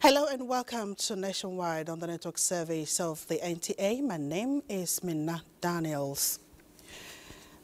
Hello and welcome to Nationwide on the network service of the NTA. My name is Minna Daniels.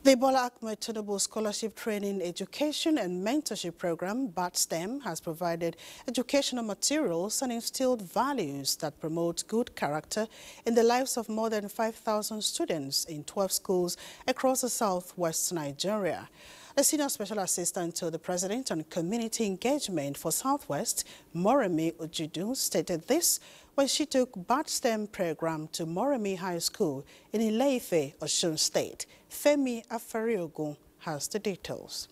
The Bola Ahmed Tinubu Scholarship Training, Education and Mentorship Program, BATSTEM, has provided educational materials and instilled values that promote good character in the lives of more than 5,000 students in 12 schools across the southwest Nigeria. The Senior Special Assistant to the President on Community Engagement for Southwest, Moremi Ojudu, stated this when she took BATSTEM program to Moremi High School in Ile-Ife, Osun State. Femi Afariogun has the details.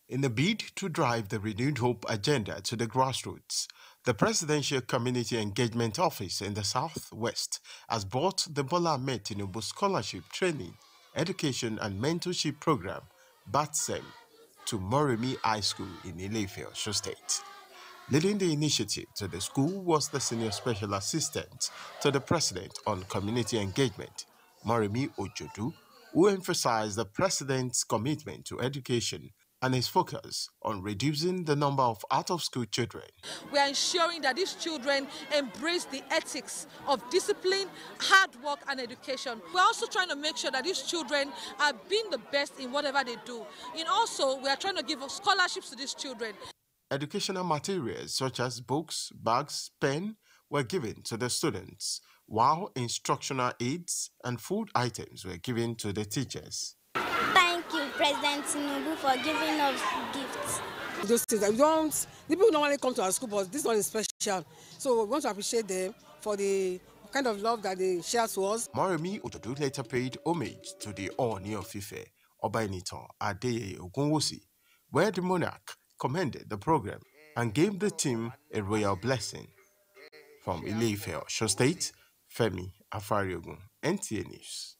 In the bid to drive the Renewed Hope agenda to the grassroots, the Presidential Community Engagement Office in the Southwest has brought the Bola Ahmed Tinubu Scholarship Training, Education and Mentorship Program, BATSTEM, to Moremi High School in Ile-Ife, Osun State. Leading the initiative to the school was the Senior Special Assistant to the President on Community Engagement, Moremi Ojudu, who emphasized the President's commitment to education and his focus on reducing the number of out-of-school children. We are ensuring that these children embrace the ethics of discipline, hard work and education. We're also trying to make sure that these children are being the best in whatever they do. And also, we are trying to give scholarships to these children. Educational materials such as books, bags, pen were given to the students, while instructional aids and food items were given to the teachers. Thank you, President Tinubu, for giving us gifts. Those things people normally come to our school, but this one is special. So we want to appreciate them for the kind of love that they share to us. Moremi Ojudu later paid homage to the Ooni of Ife, Obainitan Adeyeye Ogunwusi, where the monarch commended the program and gave the team a royal blessing. From Ile-Ife, Osun State, Femi Afariogun, NTA News.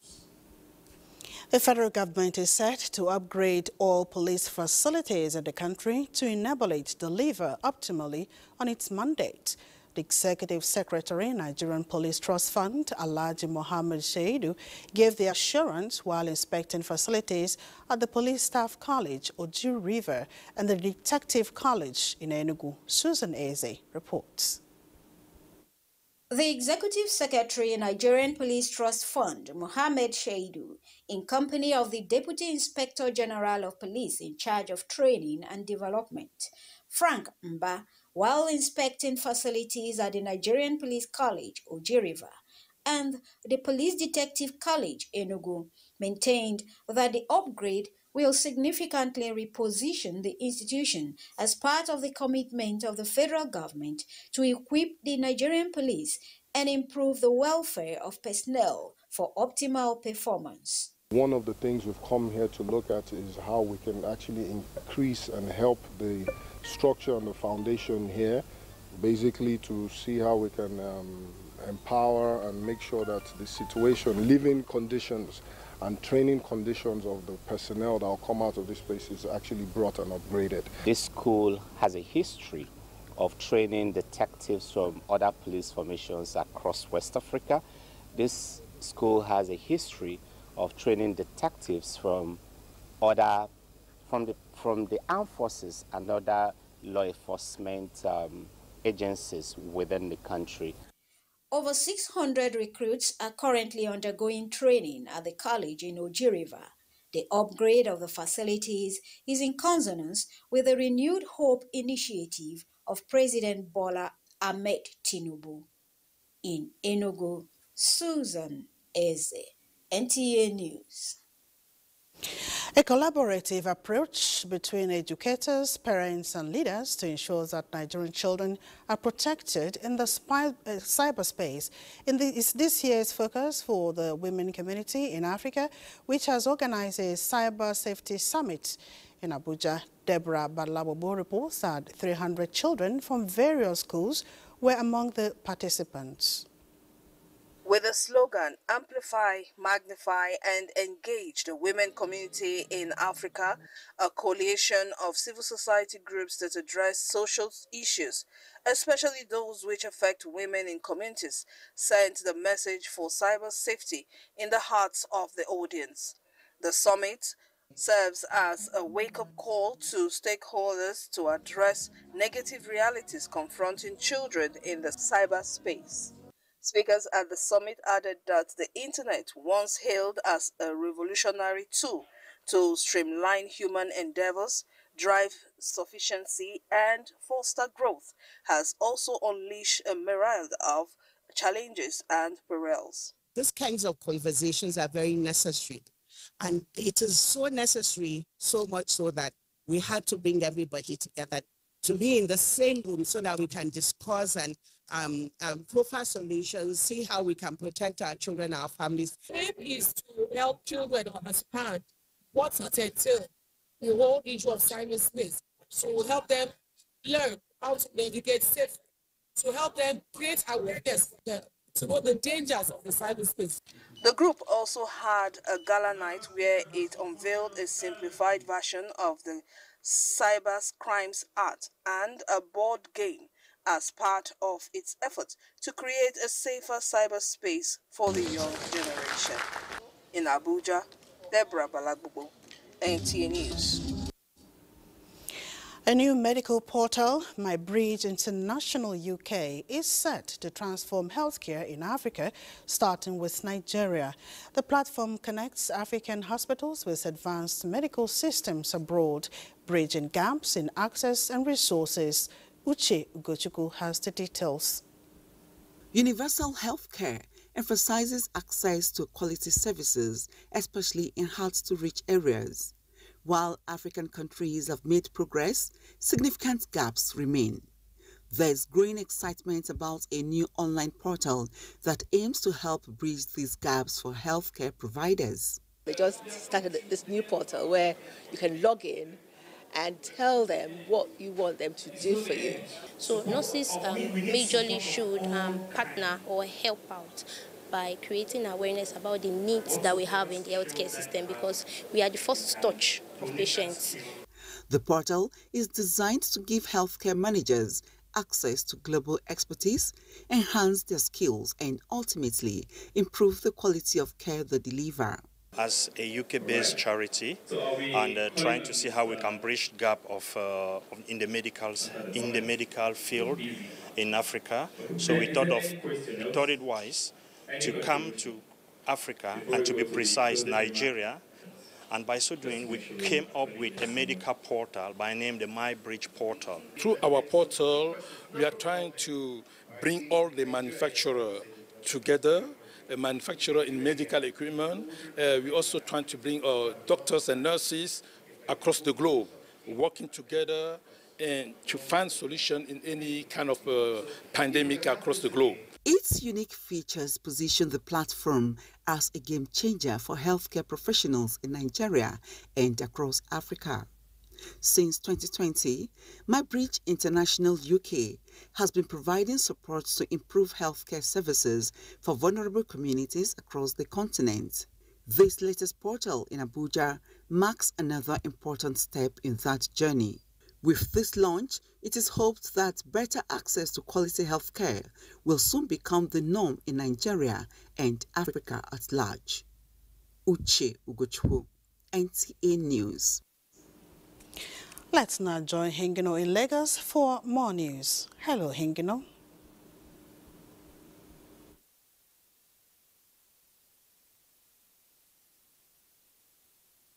The federal government is set to upgrade all police facilities in the country to enable it to deliver optimally on its mandate. The Executive Secretary, Nigerian Police Trust Fund, Alhaji Mohammed Shaidu, gave the assurance while inspecting facilities at the Police Staff College, Oju River, and the Detective College in Enugu. Susan Eze reports. The Executive Secretary, Nigerian Police Trust Fund, Mohammed Shaidu, in company of the Deputy Inspector General of Police in charge of training and development, Frank Mba, while inspecting facilities at the Nigerian Police College, Oji River, and the Police Detective College, Enugu, maintained that the upgrade will significantly reposition the institution as part of the commitment of the federal government to equip the Nigerian police and improve the welfare of personnel for optimal performance. One of the things we've come here to look at is how we can actually increase and help the structure and the foundation here, basically to see how we can empower and make sure that the situation, living conditions and training conditions of the personnel that will come out of this place is actually brought and upgraded. This school has a history of training detectives from other police formations across West Africa. This school has a history of training detectives from the armed forces and other law enforcement agencies within the country. Over 600 recruits are currently undergoing training at the college in Oji River. The upgrade of the facilities is in consonance with the Renewed Hope initiative of President Bola Ahmed Tinubu. In Enugu, Susan Eze, NTA News. A collaborative approach between educators, parents and leaders to ensure that Nigerian children are protected in the cyberspace is this year's focus for the women community in Africa, which has organized a Cyber Safety Summit in Abuja. Deborah Balabobo reports that 300 children from various schools were among the participants. With the slogan, Amplify, Magnify and Engage the Women Community in Africa, a coalition of civil society groups that address social issues, especially those which affect women in communities, sent the message for cyber safety in the hearts of the audience. The summit serves as a wake-up call to stakeholders to address negative realities confronting children in the cyberspace. Speakers at the summit added that the internet, once hailed as a revolutionary tool to streamline human endeavors, drive sufficiency, and foster growth, has also unleashed a myriad of challenges and perils. These kinds of conversations are very necessary. And it is so necessary, so much so that we had to bring everybody together to be in the same room so that we can discuss and profile solutions, see how we can protect our children, our families. The aim is to help children understand what it entails, the whole issue of cyberspace. So we'll help them learn how to navigate safely, to help them create awareness for them to know the dangers of the cyberspace. The group also had a gala night where it unveiled a simplified version of the Cyber Crimes Act and a board game as part of its efforts to create a safer cyberspace for the young generation. In Abuja, Deborah Balagbubo, NTA News. A new medical portal, My Bridge International UK, is set to transform healthcare in Africa, starting with Nigeria. The platform connects African hospitals with advanced medical systems abroad, bridging gaps in access and resources. Uche Ugochukwu has the details. Universal healthcare emphasizes access to quality services, especially in hard-to-reach areas. While African countries have made progress, significant gaps remain. There's growing excitement about a new online portal that aims to help bridge these gaps for healthcare providers. They just started this new portal where you can log in and tell them what you want them to do for you. So nurses majorly should partner or help out by creating awareness about the needs that we have in the healthcare system, because we are the first touch of patients. The portal is designed to give healthcare managers access to global expertise, enhance their skills, and ultimately improve the quality of care they deliver. As a UK-based charity and trying to see how we can bridge the gap in the medical field in Africa, so we thought it wise to come to Africa and, to be precise, Nigeria, and by so doing we came up with a medical portal by name the My Bridge portal. Through our portal, we are trying to bring all the manufacturers together, a manufacturer in medical equipment. We also trying to bring doctors and nurses across the globe, working together and to find solution in any kind of pandemic across the globe. Its unique features position the platform as a game changer for healthcare professionals in Nigeria and across Africa. Since 2020, My Bridge International UK has been providing support to improve healthcare services for vulnerable communities across the continent. This latest portal in Abuja marks another important step in that journey. With this launch, it is hoped that better access to quality healthcare will soon become the norm in Nigeria and Africa at large. Uche Ugochukwu, NTA News. Let's now join Hingino in Lagos for more news. Hello, Hingino.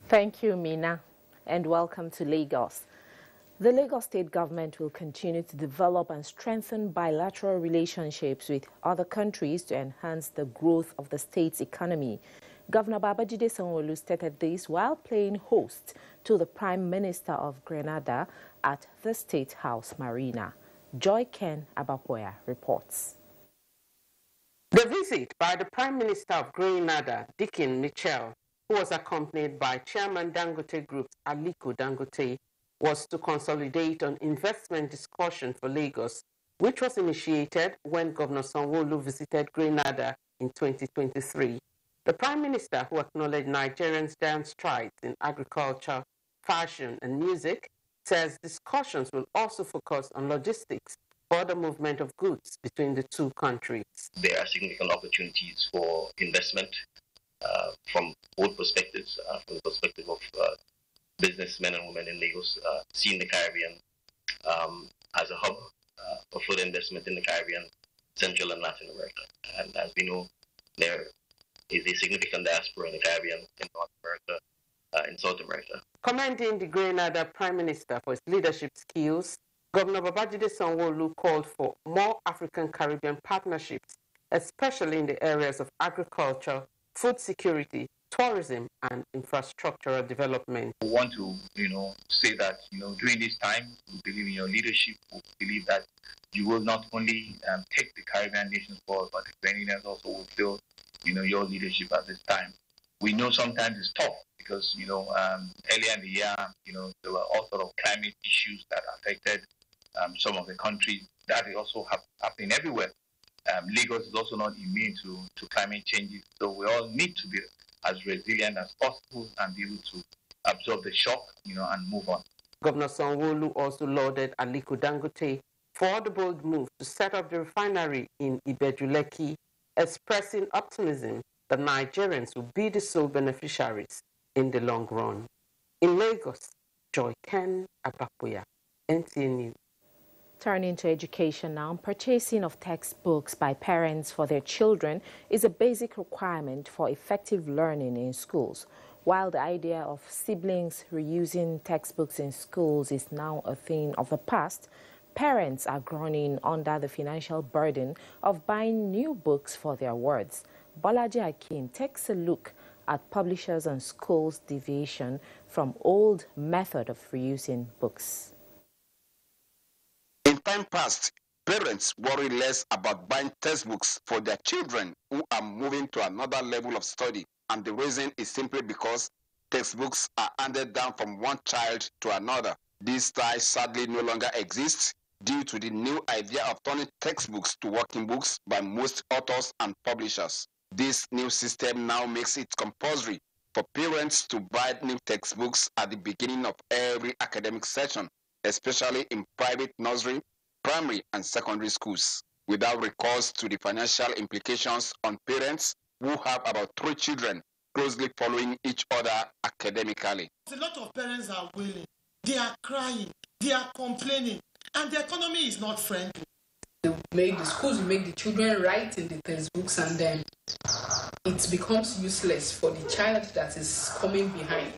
Thank you, Mina, and welcome to Lagos. The Lagos State government will continue to develop and strengthen bilateral relationships with other countries to enhance the growth of the state's economy. Governor Babajide Sanwo-Olu stated this while playing host to the Prime Minister of Grenada at the State House Marina. Joy Ken Abapoya reports. The visit by the Prime Minister of Grenada, Dikin Mitchell, who was accompanied by Chairman Dangote Group's Aliko Dangote, was to consolidate on investment discussion for Lagos, which was initiated when Governor Sanwo-Olu visited Grenada in 2023. The Prime Minister, who acknowledged Nigerians' down strides in agriculture, fashion, and music, says discussions will also focus on logistics for the movement of goods between the two countries. There are significant opportunities for investment from both perspectives, from the perspective of businessmen and women in Lagos, seeing the Caribbean as a hub for further investment in the Caribbean, Central and Latin America. And as we know, there is a significant diaspora in the Caribbean, in North America, in South America. Commending the Grenada Prime Minister for his leadership skills, Governor Babajide Sanwo-Olu called for more African-Caribbean partnerships, especially in the areas of agriculture, food security, tourism, and infrastructural development. We want to, say that, during this time, we believe in your leadership. We believe that you will not only take the Caribbean nations forward, but the Grenadians also will feel, your leadership at this time. We know sometimes it's tough because, earlier in the year, there were all sort of climate issues that affected some of the countries. That is also happening everywhere. Lagos is also not immune to climate changes. So we all need to be as resilient as possible and be able to absorb the shock, and move on. Governor Sanwo-Olu also lauded Aliko Dangote for the bold move to set up the refinery in Ibeju-Lekki, expressing optimism that Nigerians will be the sole beneficiaries in the long run. In Lagos, Joy Ken Abapoya, NTA News. Turning to education now, purchasing of textbooks by parents for their children is a basic requirement for effective learning in schools. While the idea of siblings reusing textbooks in schools is now a thing of the past, parents are groaning under the financial burden of buying new books for their wards. Bolaji Akin takes a look at publishers and schools' deviation from old method of reusing books. In time past, parents worry less about buying textbooks for their children who are moving to another level of study, and the reason is simply because textbooks are handed down from one child to another. This style sadly no longer exists due to the new idea of turning textbooks to working books by most authors and publishers. This new system now makes it compulsory for parents to buy new textbooks at the beginning of every academic session, especially in private nursery, primary, and secondary schools, without recourse to the financial implications on parents who have about 3 children closely following each other academically. A lot of parents are wailing, they are crying, they are complaining, and the economy is not friendly. The schools make the children write in the textbooks, and then it becomes useless for the child that is coming behind.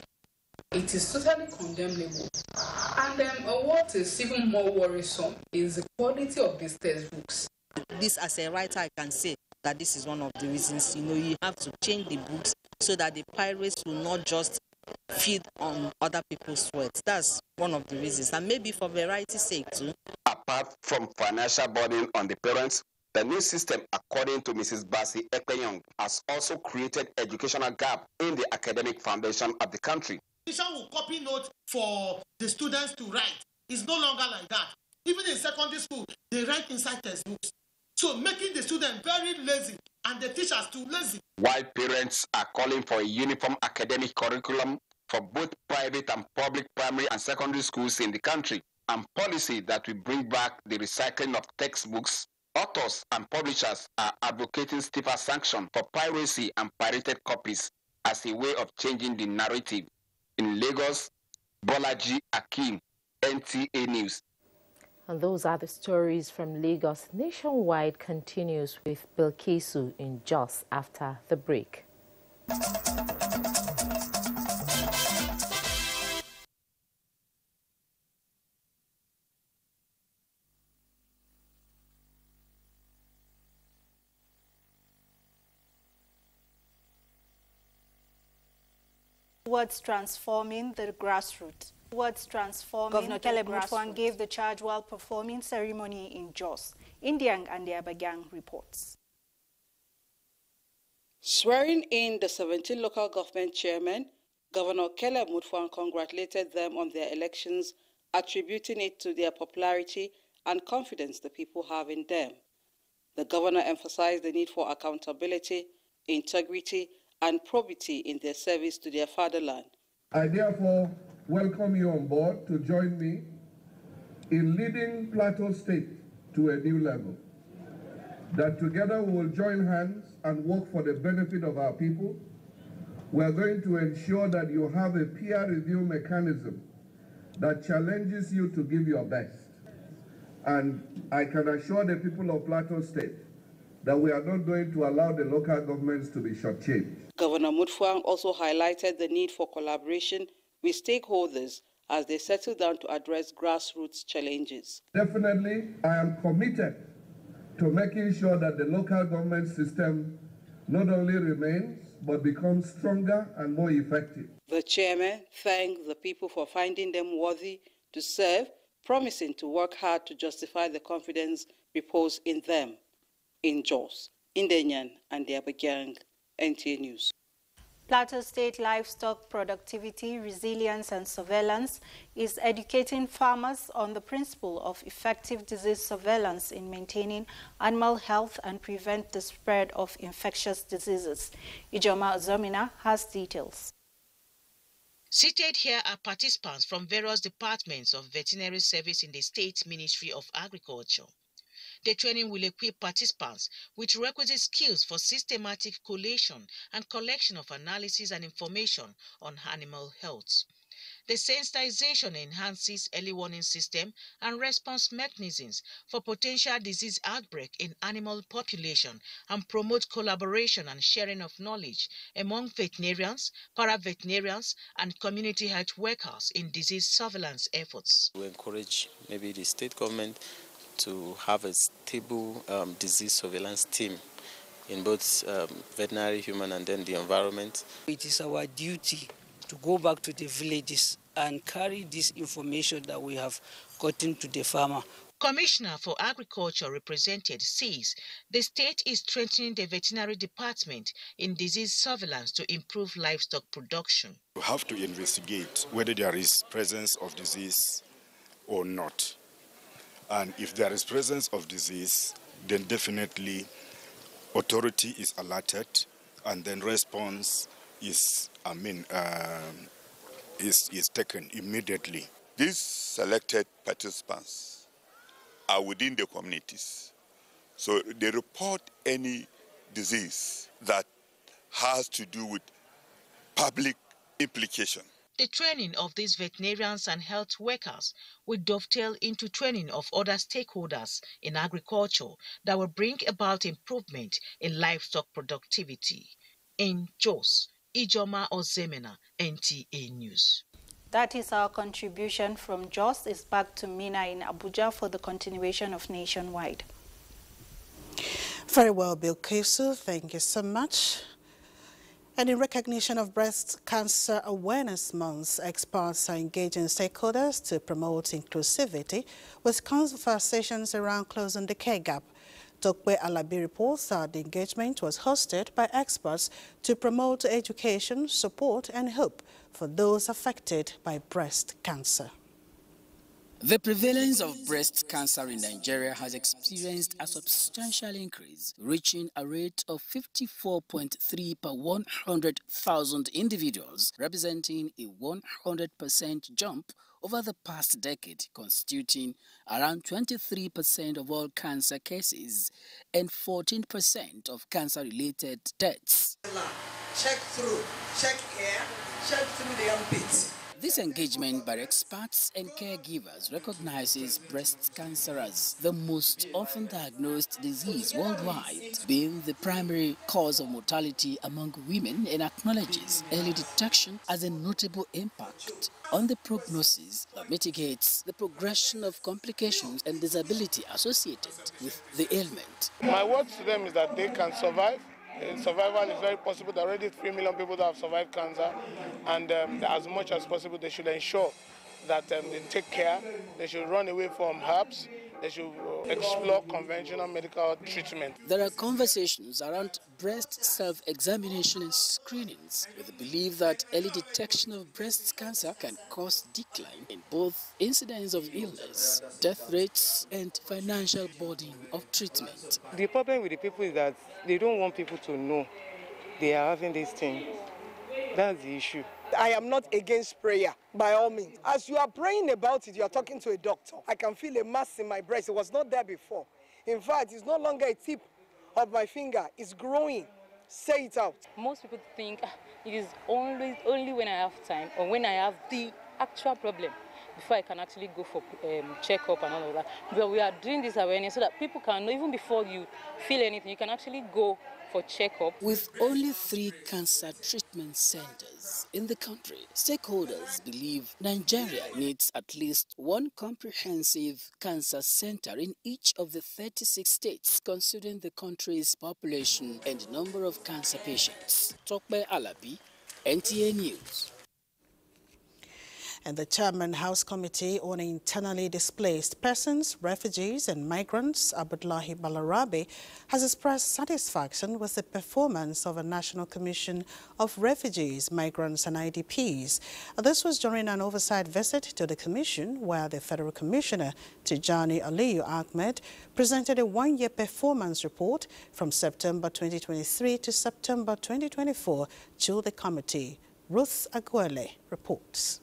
It is totally condemnable. And what is even more worrisome is the quality of these textbooks. This, as a writer, I can say that this is one of the reasons. You have to change the books so that the pirates will not just feed on other people's sweats. That's one of the reasons, and maybe for variety's sake too. Apart from financial burden on the parents, the new system, according to Mrs. Basi Ekpenyong, has also created educational gap in the academic foundation of the country. Teacher will copy notes for the students to write. It's no longer like that. Even in secondary school, they write inside textbooks. So making the students very lazy and the teachers too lazy. While parents are calling for a uniform academic curriculum for both private and public primary and secondary schools in the country, and policy that will bring back the recycling of textbooks, authors and publishers are advocating stiffer sanction for piracy and pirated copies as a way of changing the narrative. In Lagos, Bolaji Akin, NTA News. And those are the stories from Lagos. Nationwide continues with Bilkisu in Jos after the break. towards transforming the grassroots. Governor Caleb Mutfwang gave the charge while performing ceremony in Jos. Indiang and the Abagang reports. Swearing in the 17 local government chairmen, Governor Caleb Mutfwang congratulated them on their elections, attributing it to their popularity and confidence the people have in them. The governor emphasized the need for accountability, integrity, and probity in their service to their fatherland. I therefore welcome you on board to join me in leading Plateau State to a new level. That together we will join hands and work for the benefit of our people. We are going to ensure that you have a peer review mechanism that challenges you to give your best. And I can assure the people of Plateau State that we are not going to allow the local governments to be shortchanged. Governor Mutfwang also highlighted the need for collaboration with stakeholders as they settle down to address grassroots challenges. Definitely, I am committed to making sure that the local government system not only remains, but becomes stronger and more effective. The chairman thanked the people for finding them worthy to serve, promising to work hard to justify the confidence reposed in them. In Jos, Indian and the Abagang, NTA News. Plateau State Livestock Productivity, Resilience and Surveillance is educating farmers on the principle of effective disease surveillance in maintaining animal health and prevent the spread of infectious diseases. Ijoma Zomina has details. Seated here are participants from various departments of veterinary service in the State Ministry of Agriculture. The training will equip participants with requisite skills for systematic collation and collection of analysis and information on animal health. The sensitization enhances early warning system and response mechanisms for potential disease outbreak in animal population and promote collaboration and sharing of knowledge among veterinarians, para-veterinarians, and community health workers in disease surveillance efforts. We encourage maybe the state government to have a stable disease surveillance team in both veterinary, human, and then the environment. It is our duty to go back to the villages and carry this information that we have gotten to the farmer. Commissioner for Agriculture represented says the state is strengthening the veterinary department in disease surveillance to improve livestock production. We have to investigate whether there is presence of disease or not. And if there is presence of disease, then definitely authority is alerted, and then response is taken immediately. These selected participants are within the communities, so they report any disease that has to do with public implication. The training of these veterinarians and health workers will dovetail into training of other stakeholders in agriculture that will bring about improvement in livestock productivity. In Jos, Ijoma Ozemena, NTA News. That is our contribution from Jos. It's back to Mina in Abuja for the continuation of Nationwide. Very well, Bill Kesu. Thank you so much. And in recognition of Breast Cancer Awareness Month, experts are engaging stakeholders to promote inclusivity with conversations around closing the care gap. Tokwe Alabi reports that the engagement was hosted by experts to promote education, support and hope for those affected by breast cancer. The prevalence of breast cancer in Nigeria has experienced a substantial increase, reaching a rate of 54.3 per 100,000 individuals, representing a 100% jump over the past decade, constituting around 23% of all cancer cases and 14% of cancer-related deaths. Check through, check here, check through the armpits. This engagement by experts and caregivers recognizes breast cancer as the most often diagnosed disease worldwide, being the primary cause of mortality among women, and acknowledges early detection as a notable impact on the prognosis that mitigates the progression of complications and disability associated with the ailment. My word to them is that they can survive survival is very possible. There are already 3 million people that have survived cancer, and as much as possible, they should ensure that they take care. They should run away from herbs. They should explore conventional medical treatment. There are conversations around breast self-examination and screenings with the belief that early detection of breast cancer can cause decline in both incidence of illness, death rates, and financial burden of treatment. The problem with the people is that they don't want people to know they are having this thing. That's the issue. I am not against prayer, by all means. As you are praying about it, you are talking to a doctor. I can feel a mass in my breast. It was not there before. In fact, it's no longer a tip of my finger. It's growing. Say it out. Most people think it is only when I have time or when I have the actual problem before I can actually go for checkup and all of that. But we are doing this awareness so that people can know, even before you feel anything, you can actually go for checkup. With only 3 cancer treatment centers in the country, stakeholders believe Nigeria needs at least 1 comprehensive cancer center in each of the 36 states, considering the country's population and number of cancer patients. Tokbe Alabi, NTA News. And the Chairman House Committee on Internally Displaced Persons, Refugees and Migrants, Abdullahi Balarabe, has expressed satisfaction with the performance of a National Commission of Refugees, Migrants and IDPs. This was during an oversight visit to the Commission, where the Federal Commissioner, Tijani Aliyu Ahmed, presented a 1-year performance report from September 2023 to September 2024 to the committee. Ruth Aguele reports.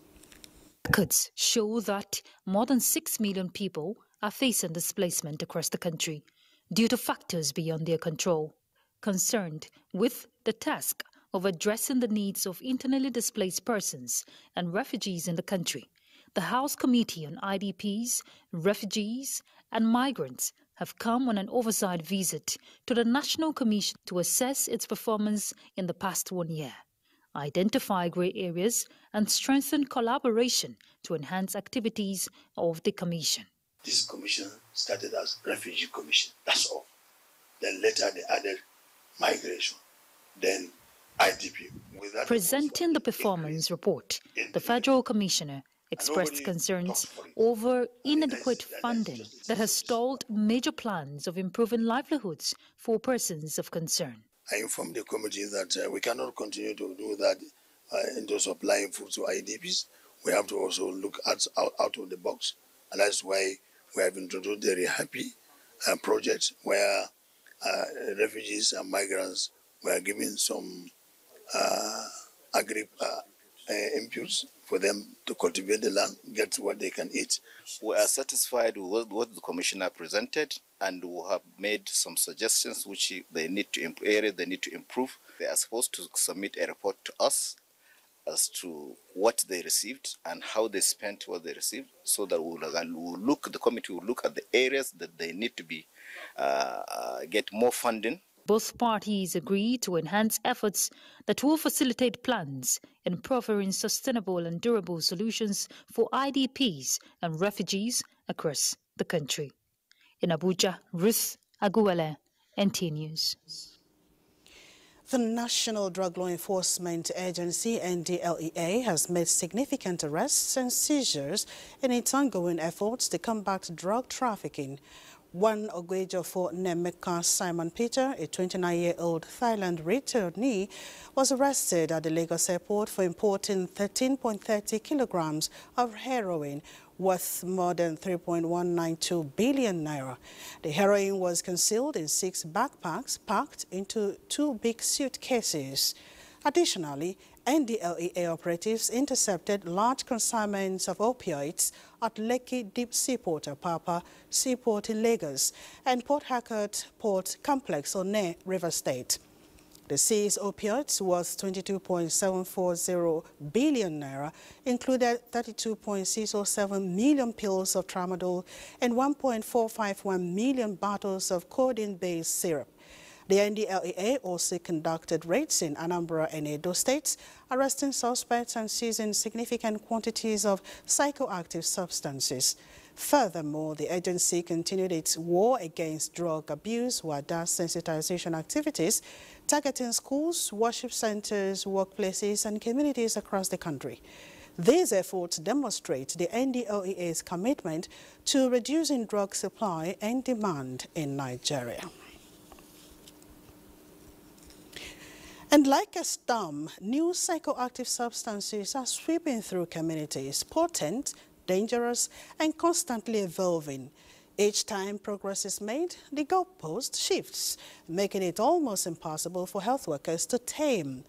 Records show that more than 6 million people are facing displacement across the country due to factors beyond their control. Concerned with the task of addressing the needs of internally displaced persons and refugees in the country, the House Committee on IDPs, Refugees and Migrants have come on an oversight visit to the National Commission to assess its performance in the past 1 year, identify grey areas and strengthen collaboration to enhance activities of the Commission. This commission started as Refugee Commission, that's all. Then later they added migration, then IDP. Presenting the performance report, the Federal Commissioner expressed concerns over inadequate funding that has stalled major plans of improving livelihoods for persons of concern. I informed the committee that we cannot continue to do that into supplying food to IDPs. We have to also look out of the box. And that's why we have introduced the Happy project, where refugees and migrants were given some agri inputs for them to cultivate the land, get what they can eat. We are satisfied with what the Commissioner presented, and we have made some suggestions which they need to improve. They are supposed to submit a report to us as to what they received and how they spent what they received, so that the committee will look at the areas that they need to be get more funding. Both parties agree to enhance efforts that will facilitate plans in proffering sustainable and durable solutions for IDPs and refugees across the country. In Abuja, Ruth Aguele, NTA News. The National Drug Law Enforcement Agency, NDLEA, has made significant arrests and seizures in its ongoing efforts to combat drug trafficking. One Ogwejo for Nemeka Simon Peter, a 29-year-old Thailand returnee, was arrested at the Lagos airport for importing 13.30 kilograms of heroin worth more than 3.192 billion naira. The heroin was concealed in 6 backpacks packed into 2 big suitcases. Additionally, NDLEA operatives intercepted large consignments of opioids at Lekki Deep Seaport, Apapa Seaport in Lagos, and Port Harcourt Port Complex on Ne River State. The seized opioids worth 22.740 billion naira included 32.607 million pills of tramadol and 1.451 million bottles of codeine-based syrup. The NDLEA also conducted raids in Anambra and Edo states, arresting suspects and seizing significant quantities of psychoactive substances. Furthermore, the agency continued its war against drug abuse while does sensitization activities targeting schools, worship centers, workplaces, and communities across the country. These efforts demonstrate the NDLEA's commitment to reducing drug supply and demand in Nigeria. And like a storm, new psychoactive substances are sweeping through communities, potent, dangerous, and constantly evolving. Each time progress is made, the goalpost shifts, making it almost impossible for health workers to tame.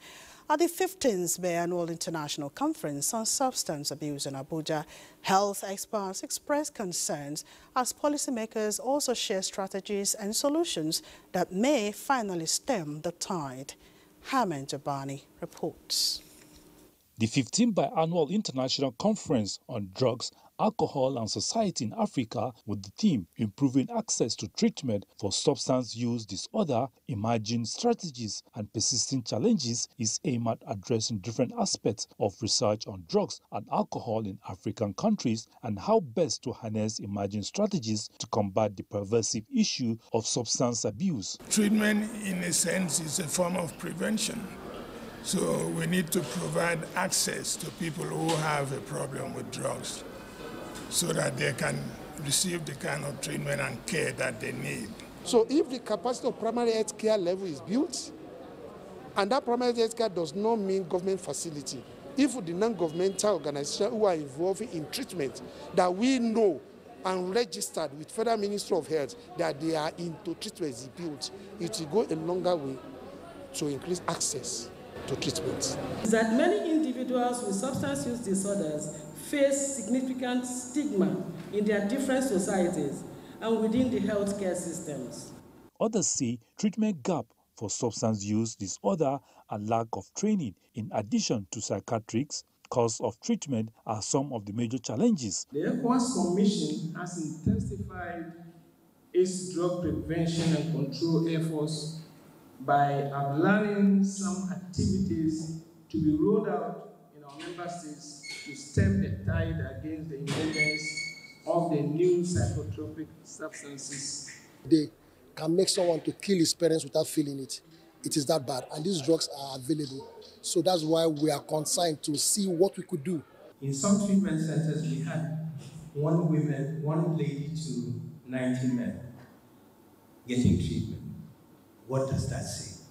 At the 15th Biannual International Conference on Substance Abuse in Abuja, health experts expressed concerns as policymakers also share strategies and solutions that may finally stem the tide. Haman Jabani reports. The 15th Biannual International Conference on Drugs, Alcohol and Society in Africa, with the theme Improving Access to Treatment for Substance Use Disorder, Emerging Strategies and Persistent Challenges, is aimed at addressing different aspects of research on drugs and alcohol in African countries and how best to harness emerging strategies to combat the pervasive issue of substance abuse. Treatment, in a sense, is a form of prevention. So we need to provide access to people who have a problem with drugs so that they can receive the kind of treatment and care that they need. So if the capacity of primary health care level is built, and that primary health care does not mean government facility, if the non-governmental organizations who are involved in treatment that we know and registered with Federal Ministry of Health that they are into treatment is built, it will go a longer way to increase access to treatment. That many individuals with substance use disorders face significant stigma in their different societies and within the healthcare systems. Others say treatment gap for substance use disorder and lack of training, in addition to psychiatrics, cost of treatment are some of the major challenges. The ECOWAS Commission has intensified its drug prevention and control efforts by outlining some activities to be rolled out in our member states to stem the tide against the emergence of the new psychotropic substances. They can make someone to kill his parents without feeling it. It is that bad, and these drugs are available. So that's why we are concerned to see what we could do. In some treatment centers, we had one lady to 90 men getting treatment. What does that say?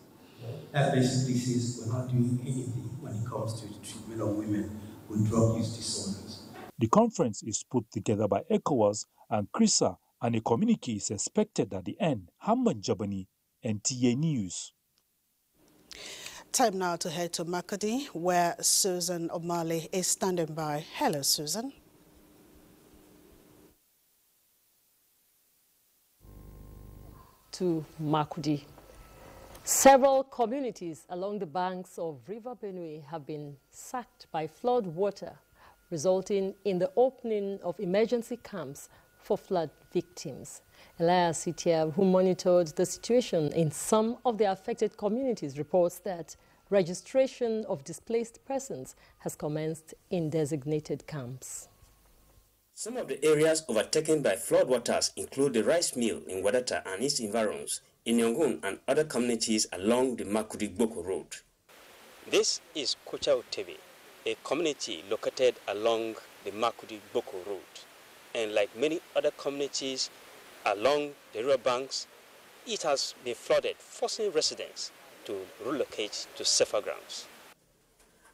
That basically says we're not doing anything when it comes to the treatment of women with drug use disorders. The conference is put together by ECOWAS and CRISA, and a communique is expected at the end. Hamman Jabani, NTA News. Time now to head to Makadi, where Susan O'Malley is standing by. Hello, Susan. To Makudi. Several communities along the banks of River Benue have been sacked by flood water, resulting in the opening of emergency camps for flood victims. Elias Sitia, who monitored the situation in some of the affected communities, reports that registration of displaced persons has commenced in designated camps. Some of the areas overtaken by floodwaters include the rice mill in Wadata and its environs, in Yongun and other communities along the Makudi-Gboko Road. This is Kucha Utebe, a community located along the Makudi-Gboko Road. And like many other communities along the river banks, it has been flooded, forcing residents to relocate to safer grounds.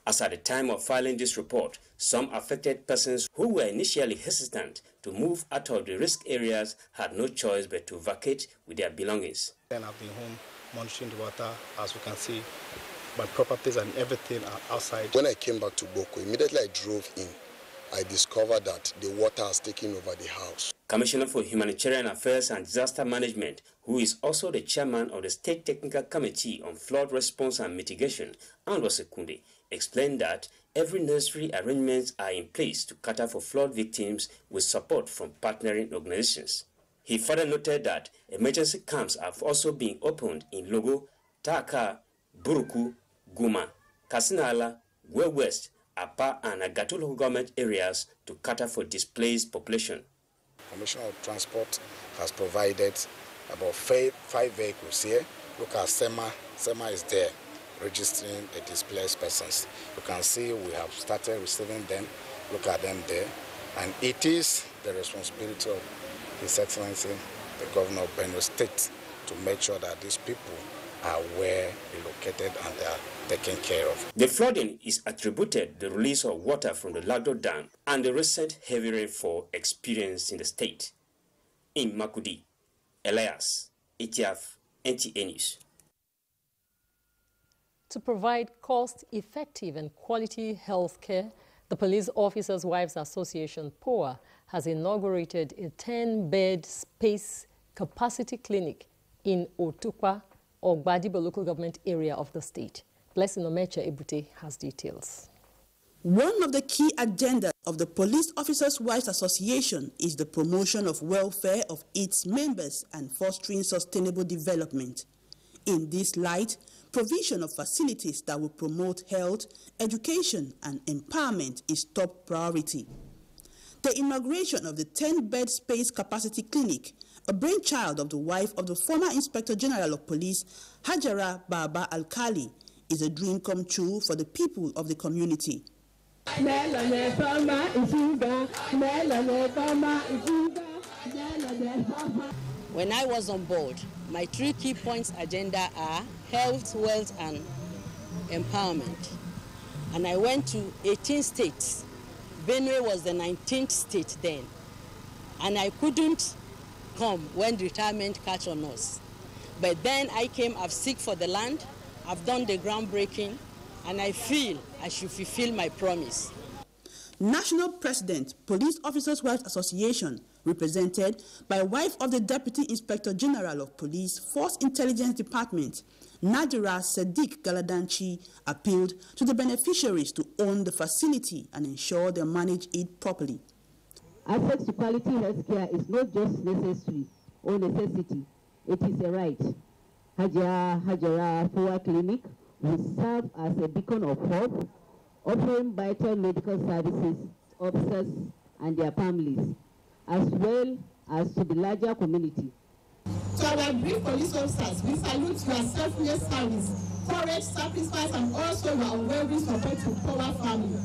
As at the time of filing this report, some affected persons who were initially hesitant to move out of the risk areas had no choice but to vacate with their belongings. And I've been home monitoring the water. As you can see, my properties and everything are outside. When I came back to Boko, immediately I drove in. I discovered that the water has taken over the house. Commissioner for Humanitarian Affairs and Disaster Management, who is also the chairman of the State Technical Committee on Flood Response and Mitigation, Andwa Sekunde, explained that every necessary arrangements are in place to cater for flood victims with support from partnering organizations. He further noted that emergency camps have also been opened in Logo, Taka, Buruku, Guma, Kasinala, Gwe West, Apa and Agatu local government areas to cater for displaced population. Commissioner of Transport has provided about five vehicles here. Look at SEMA. SEMA is there registering the displaced persons. You can see we have started receiving them. Look at them there. And it is the responsibility of His Excellency, the Governor of Benue State, to make sure that these people are where they're located and they are taken care of. The flooding is attributed to the release of water from the Lagdo Dam and the recent heavy rainfall experienced in the state. In Makudi, Elias, Etiaf, NTA News. To provide cost-effective and quality health care, the Police Officers' Wives Association, POA, has inaugurated a 10-bed space capacity clinic in Otukpa, Ogbadibo local government area of the state. Blessing Omecha Ebute has details. One of the key agendas of the Police Officers' Wives Association is the promotion of welfare of its members and fostering sustainable development. In this light, provision of facilities that will promote health, education, and empowerment is top priority. The inauguration of the 10-bed space capacity clinic, a brainchild of the wife of the former Inspector General of Police, Hajara Baba Alkali, is a dream come true for the people of the community. When I was on board, my 3 key points agenda are health, wealth, and empowerment. And I went to 18 states. Benue was the 19th state then. And I couldn't come when retirement catch on us. But then I came, I've seek for the land, I've done the groundbreaking, and I feel I should fulfill my promise. National President, Police Officers' Wives Association, represented by wife of the Deputy Inspector General of Police, Force Intelligence Department, Nadira Sadiq Galadanchi, appealed to the beneficiaries to own the facility and ensure they manage it properly. Access to quality health care is not just necessary or necessity, it is a right. Hajara Power Clinic will serve as a beacon of hope, offering vital medical services to officers and their families, as well as to the larger community. To our brave police officers, we salute your selfless service, courage, sacrifice, and also your unwavering support to POA family.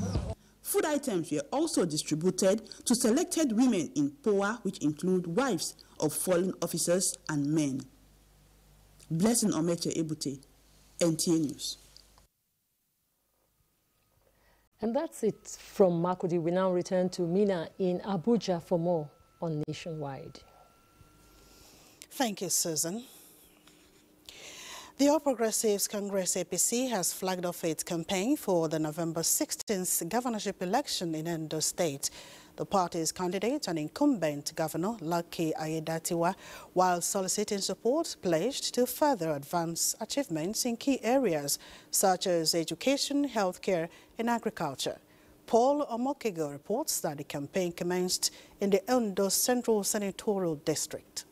Food items were also distributed to selected women in POA, which include wives of fallen officers and men. Blessing Omeche Ebute, NTA News. And that's it from Makudi. We now return to Mina in Abuja for more on Nationwide. Thank you, Susan. The All Progressives Congress APC has flagged off its campaign for the November 16th governorship election in Edo State. The party's candidate and incumbent governor, Lucky Ayedatiwa, while soliciting support, pledged to further advance achievements in key areas such as education, healthcare, and agriculture. Paul Omokego reports that the campaign commenced in the Edo Central Senatorial District.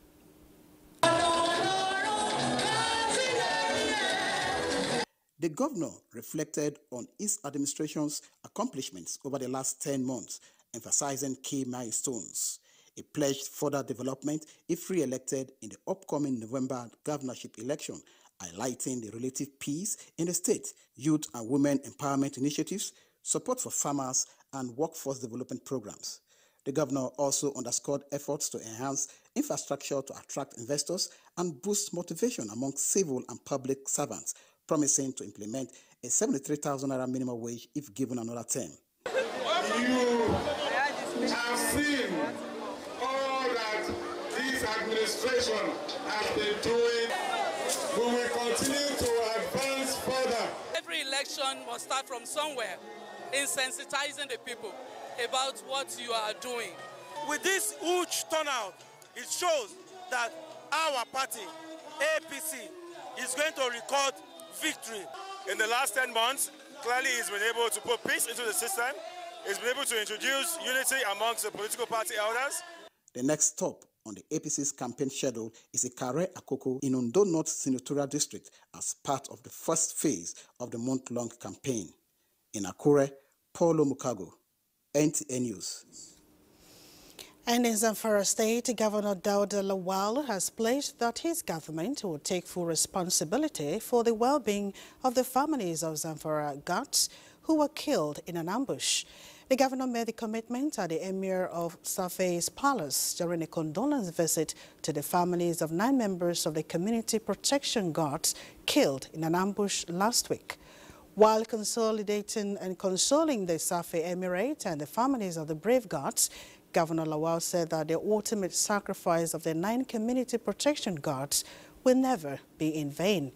The governor reflected on his administration's accomplishments over the last 10 months, emphasizing key milestones. He pledged further development if re-elected in the upcoming November governorship election, highlighting the relative peace in the state, youth and women empowerment initiatives, support for farmers, and workforce development programs. The governor also underscored efforts to enhance infrastructure to attract investors and boost motivation among civil and public servants, promising to implement a 73,000 naira minimum wage if given another term. You have seen all that this administration has been doing. We will continue to advance further. Every election must start from somewhere, in sensitizing the people about what you are doing. With this huge turnout, it shows that our party, APC, is going to record victory. In the last 10 months, clearly he's been able to put peace into the system. He's been able to introduce unity amongst the political party elders. The next stop on the APC's campaign schedule is Ikare Akoko in Ondo North Senatorial District as part of the first phase of the month-long campaign. In Akure, Paulo Mukago, NTA News. And in Zamfara State, Governor Dauda Lawal has pledged that his government will take full responsibility for the well-being of the families of Zamfara guards who were killed in an ambush. The governor made the commitment at the Emir of Safe's palace during a condolence visit to the families of 9 members of the Community Protection Guards killed in an ambush last week. While consolidating and consoling the Safe Emirate and the families of the brave guards, Governor Lawal said that the ultimate sacrifice of the 9 community protection guards will never be in vain.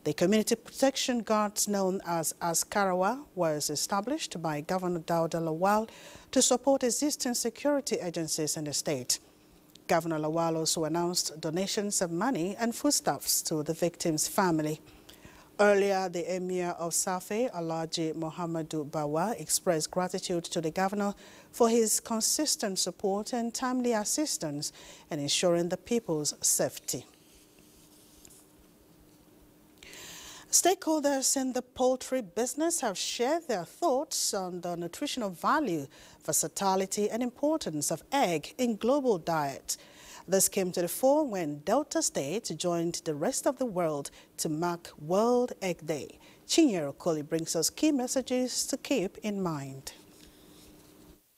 The community protection guards, known as Askarawa, was established by Governor Dauda Lawal to support existing security agencies in the state. Governor Lawal also announced donations of money and foodstuffs to the victims' family. Earlier, the Emir of Safe, Alhaji Muhammadu Bawa, expressed gratitude to the governor for his consistent support and timely assistance in ensuring the people's safety. Stakeholders in the poultry business have shared their thoughts on the nutritional value, versatility and importance of egg in global diet. This came to the fore when Delta State joined the rest of the world to mark World Egg Day. Chinyere Okoli brings us key messages to keep in mind.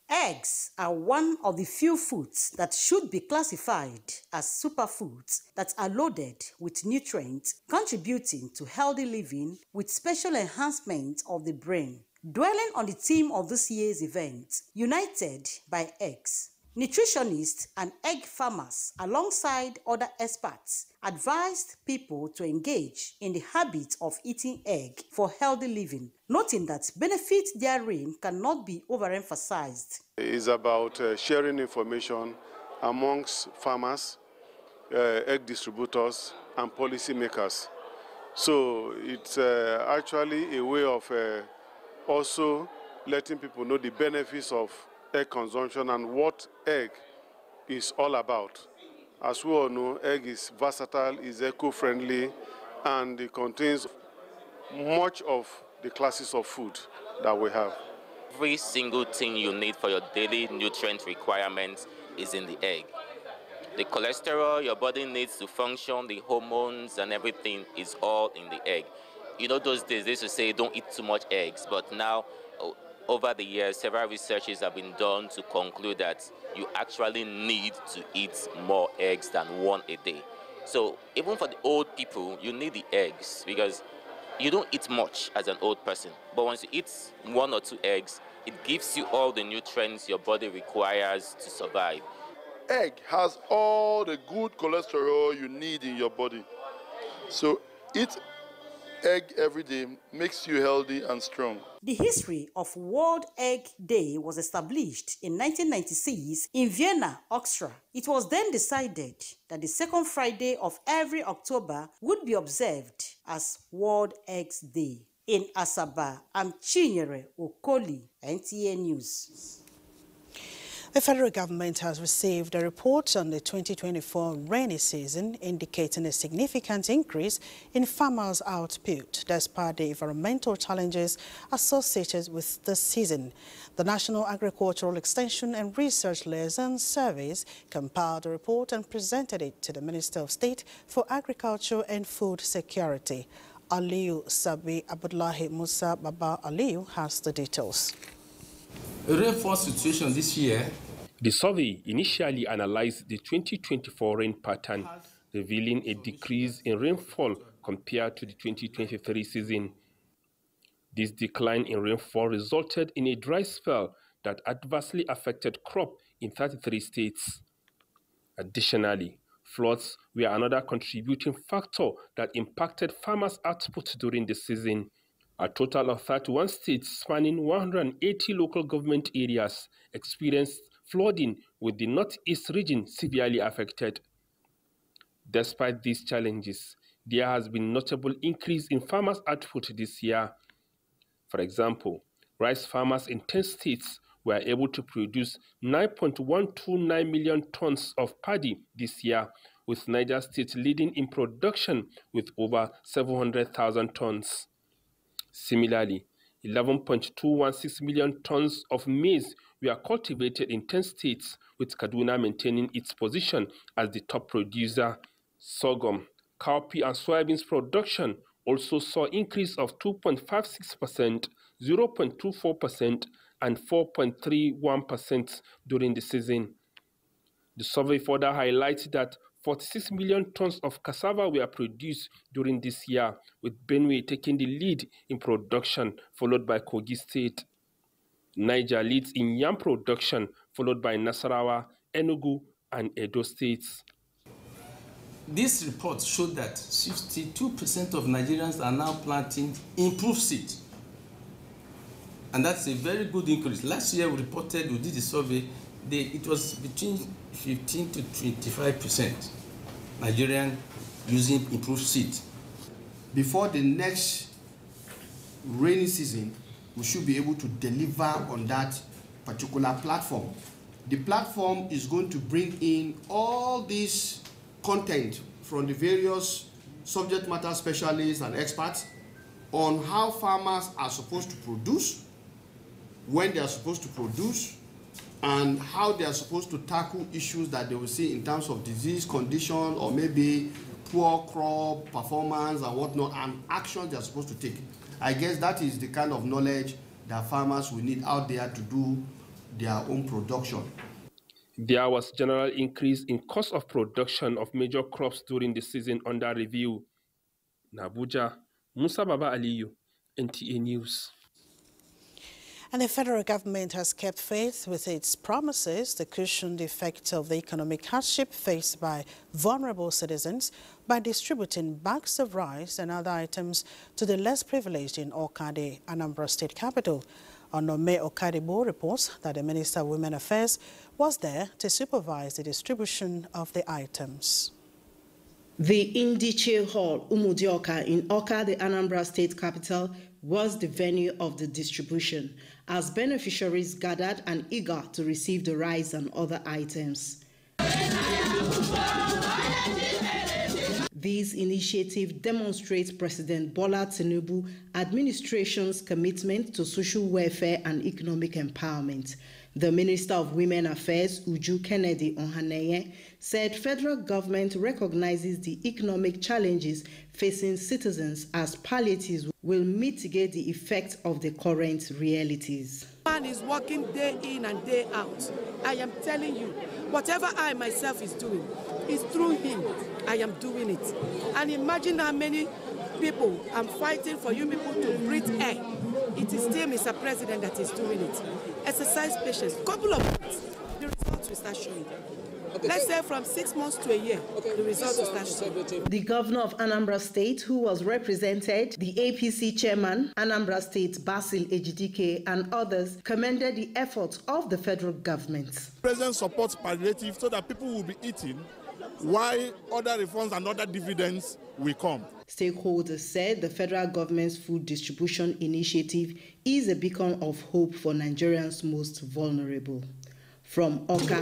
Eggs are one of the few foods that should be classified as superfoods that are loaded with nutrients, contributing to healthy living with special enhancement of the brain. Dwelling on the theme of this year's event, United by Eggs, nutritionists and egg farmers, alongside other experts, advised people to engage in the habit of eating egg for healthy living, noting that benefits therein cannot be overemphasized. It's about sharing information amongst farmers, egg distributors, and policymakers. So it's actually a way of also letting people know the benefits of egg consumption and what egg is all about. As we all know, egg is versatile, is eco-friendly, and it contains much of the classes of food that we have. Every single thing you need for your daily nutrient requirements is in the egg. The cholesterol your body needs to function, the hormones and everything is all in the egg. You know, those days they used to say don't eat too much eggs, but now over the years, several researches have been done to conclude that you actually need to eat more eggs than one a day. So even for the old people, you need the eggs because you don't eat much as an old person. But once you eat 1 or 2 eggs, it gives you all the nutrients your body requires to survive. Egg has all the good cholesterol you need in your body. So eat egg every day makes you healthy and strong. The history of World Egg Day was established in 1996 in Vienna, Austria. It was then decided that the second Friday of every October would be observed as World Eggs Day. In Asaba, I'm Chinyere Okoli, NTA News. The federal government has received a report on the 2024 rainy season indicating a significant increase in farmers' output despite the environmental challenges associated with the season. The National Agricultural Extension and Research Liaison Service compiled a report and presented it to the Minister of State for Agriculture and Food Security. Aliyu Sabi Abdullahi Musa Baba Aliyu has the details. A rainfall situation this year. The survey initially analyzed the 2024 rain pattern, revealing a decrease in rainfall compared to the 2023 season. This decline in rainfall resulted in a dry spell that adversely affected crop in 33 states. Additionally, floods were another contributing factor that impacted farmers' output during the season. A total of 31 states spanning 180 local government areas experienced flooding, with the northeast region severely affected. Despite these challenges, there has been notable increase in farmers' output this year. For example, rice farmers in 10 states were able to produce 9.129 million tons of paddy this year, with Niger State leading in production with over 700,000 tons. Similarly, 11.216 million tons of maize were cultivated in 10 states, with Kaduna maintaining its position as the top producer. Sorghum, cowpea and soybeans production also saw increase of 2.56%, 0.24%, and 4.31% during the season. The survey further highlights that 46 million tons of cassava were produced during this year, with Benue taking the lead in production, followed by Kogi State. Niger leads in yam production, followed by Nasarawa, Enugu, and Edo states. This report showed that 62% of Nigerians are now planting improved seed. And that's a very good increase. Last year we did the survey, it was between 15 to 25% Nigerian using improved seed. Before the next rainy season, we should be able to deliver on that particular platform. The platform is going to bring in all this content from the various subject matter specialists and experts on how farmers are supposed to produce, when they are supposed to produce, and how they are supposed to tackle issues that they will see in terms of disease condition or maybe poor crop performance and whatnot, and actions they are supposed to take. I guess that is the kind of knowledge that farmers will need out there to do their own production. There was general increase in cost of production of major crops during the season under review. In Abuja, Musa Baba Aliyu, NTA News. And the federal government has kept faith with its promises to cushion the effects of the economic hardship faced by vulnerable citizens by distributing bags of rice and other items to the less privileged in Okade, Anambra State capital. Onome Okadibo reports that the Minister of Women Affairs was there to supervise the distribution of the items. The Indiche Hall, Umudioka, in Oka, the Anambra State capital, was the venue of the distribution, as beneficiaries gathered and eager to receive the rice and other items. This initiative demonstrates President Bola Tinubu's administration's commitment to social welfare and economic empowerment. The Minister of Women Affairs, Uju Kennedy Ohaneye, said federal government recognizes the economic challenges facing citizens as palliatives will mitigate the effects of the current realities. Man is working day in and day out. I am telling you, whatever I myself is doing is through him. I am doing it. And imagine how many people I'm fighting for you people to breathe air. It is still Mr. President that is doing it. Exercise patience. Couple of months, the results will start showing. Okay, let's say from 6 months to a year, the results will start showing. The governor of Anambra State, who was represented, the APC chairman, Anambra State, Basil Ejidike, and others, commended the efforts of the federal government. The president supports palliative so that people will be eating while other reforms and other dividends will come. Stakeholders said the federal government's food distribution initiative is a beacon of hope for Nigerians most vulnerable. From Oka,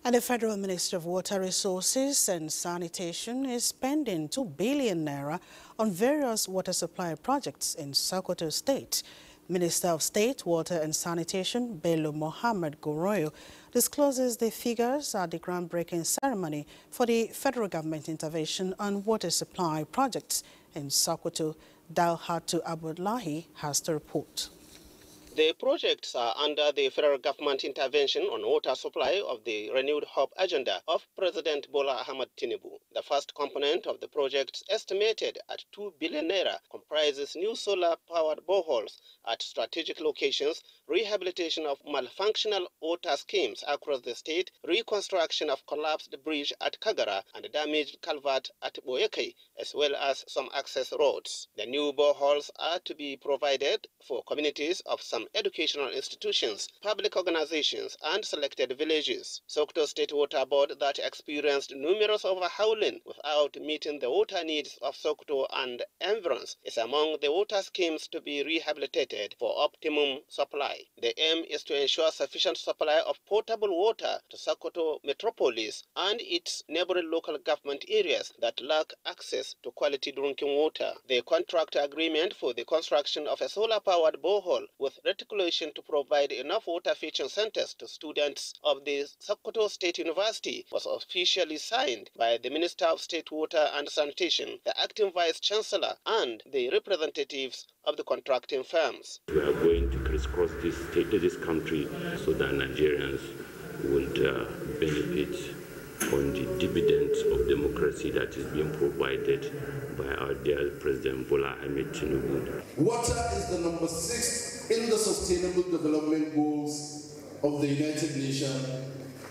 And the Federal Ministry of Water Resources and Sanitation is spending 2 billion naira on various water supply projects in Sokoto State. Minister of State, Water and Sanitation, Bello Mohammed Goroyo, discloses the figures at the groundbreaking ceremony for the federal government intervention on water supply projects in Sokoto. Dalhatu Abdullahi has the report. The projects are under the federal government intervention on water supply of the renewed hope agenda of President Bola Ahmed Tinubu. The first component of the project, estimated at 2 billion naira, comprises new solar-powered boreholes at strategic locations, rehabilitation of malfunctional water schemes across the state, reconstruction of collapsed bridge at Kagara and damaged culvert at Boyeke, as well as some access roads. The new boreholes are to be provided for communities of some some educational institutions, public organizations, and selected villages. Sokoto State Water Board that experienced numerous overhauling without meeting the water needs of Sokoto and environs is among the water schemes to be rehabilitated for optimum supply. The aim is to ensure sufficient supply of potable water to Sokoto metropolis and its neighboring local government areas that lack access to quality drinking water. The contract agreement for the construction of a solar-powered borehole with reticulation to provide enough water fetching centers to students of the Sokoto State University was officially signed by the Minister of State Water and Sanitation, the acting Vice Chancellor, and the representatives of the contracting firms. We are going to crisscross this country so that Nigerians would benefit on the dividends of democracy that is being provided by our dear President Bola Ahmed Tinubu. Water is the number 6 in the Sustainable Development Goals of the United Nations,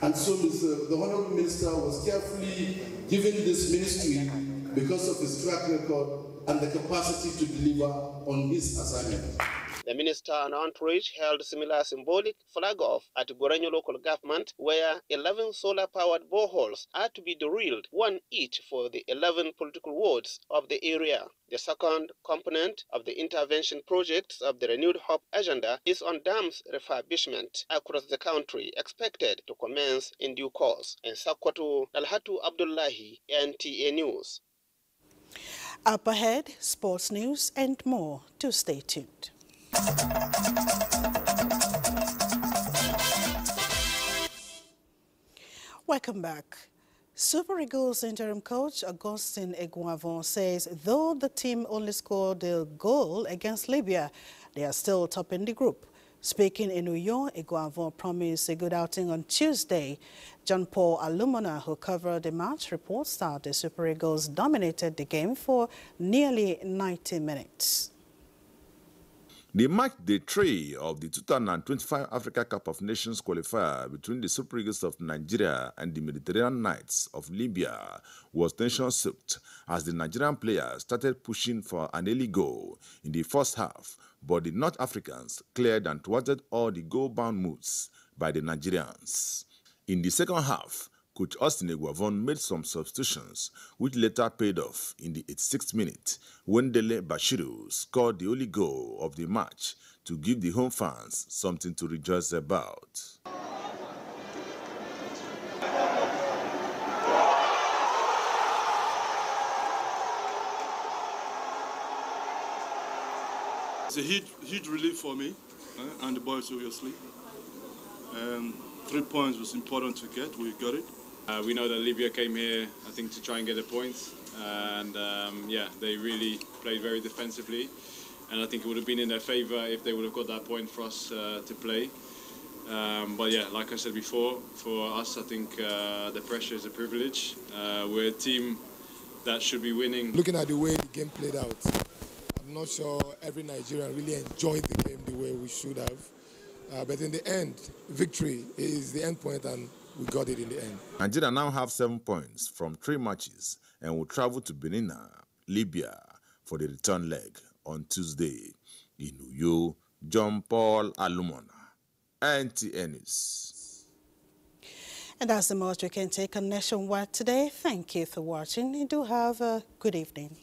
and so the Honourable Minister was carefully given this ministry because of his track record and the capacity to deliver on his assignment. The minister and entourage held similar symbolic flag-off at Gorenyo local government, where 11 solar-powered boreholes are to be drilled, one each for the 11 political wards of the area. The second component of the intervention projects of the renewed hope agenda is on dams refurbishment across the country, expected to commence in due course. In Sokoto, Dalhatu Abdullahi, NTA News. Up ahead, sports news and more. Do stay tuned. Welcome back. Super Eagles interim coach Augustin Eguavon says though the team only scored a goal against Libya, they are still topping the group. Speaking in Uyo, Eguavon promised a good outing on Tuesday. John Paul Alumona, who covered the match, reports that the Super Eagles dominated the game for nearly 90 minutes. The match day 3 of the 2025 Africa Cup of Nations qualifier between the Super Eagles of Nigeria and the Mediterranean Knights of Libya was tension-soaked as the Nigerian players started pushing for an early goal in the first half, but the North Africans cleared and thwarted all the goal-bound moves by the Nigerians. In the second half, Coach Austin Eguavon made some substitutions, which later paid off in the 86th minute when Dele Bashiru scored the only goal of the match to give the home fans something to rejoice about. It's a huge relief for me and the boys, obviously. 3 points was important to get. We got it. We know that Libya came here, I think, to try and get the points, and yeah, they really played very defensively, and I think it would have been in their favour if they would have got that point for us to play. But yeah, like I said before, for us, I think the pressure is a privilege. We're a team that should be winning. Looking at the way the game played out, I'm not sure every Nigerian really enjoyed the game the way we should have. But in the end, victory is the end point, and we got it in the end. Nigeria now have 7 points from 3 matches and will travel to Benin, Libya, for the return leg on Tuesday. In Uyo, John Paul Alumona, NTA News. And that's the most we can take on Nationwide today. Thank you for watching and do have a good evening.